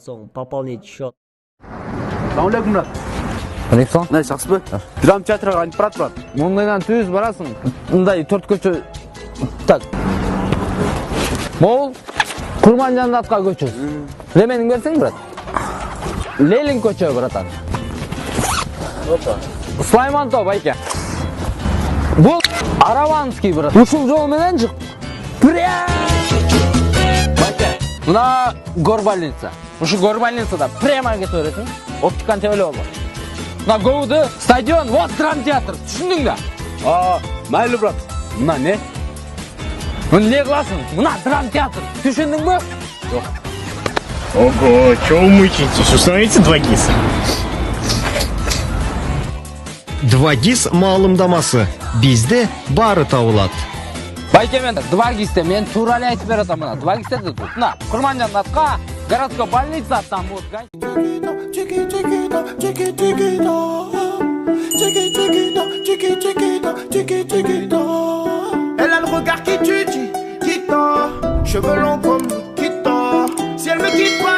соң пополнить счет. Assalomu alaykum, brat. Alaykum. Qanday, yaxshimi? Dram teatriga aytib barat, brat. Mundaydan tüz barasın. Bunday 4 köçü. Tak. Mol Kurmanjandatqa köçüz. Lemening bersin, brat. Leylin köçü, bratan. Опа. Sulaymantov ayka. Bu Aravanskiy, brat. Ушул жол менен чык. Прям. Bayka. Muna Горбольница. Uşu Горбольницада прямо кетип бересиң. Оптиканы тебелеп алып. Мына Гоуды стадион, вот драм театр. Түшүндүң да? Mayli, brat. Buna ne? Мына не кыласың? Мына драм театр. Түшүндүңбү? Ого, чего вы мучаетесь? Установите 2GIS. 2GIS маалымдамасы. Бизде бары табылат. Байке мен 2GISте мен туура эле айтып бератам мына. 2GISте тут. Мына Курманжандатка городской больница там вот. Elle a le regard qui tue, qui tord. Cheveux longs comme Kita. Si elle me quitte pas,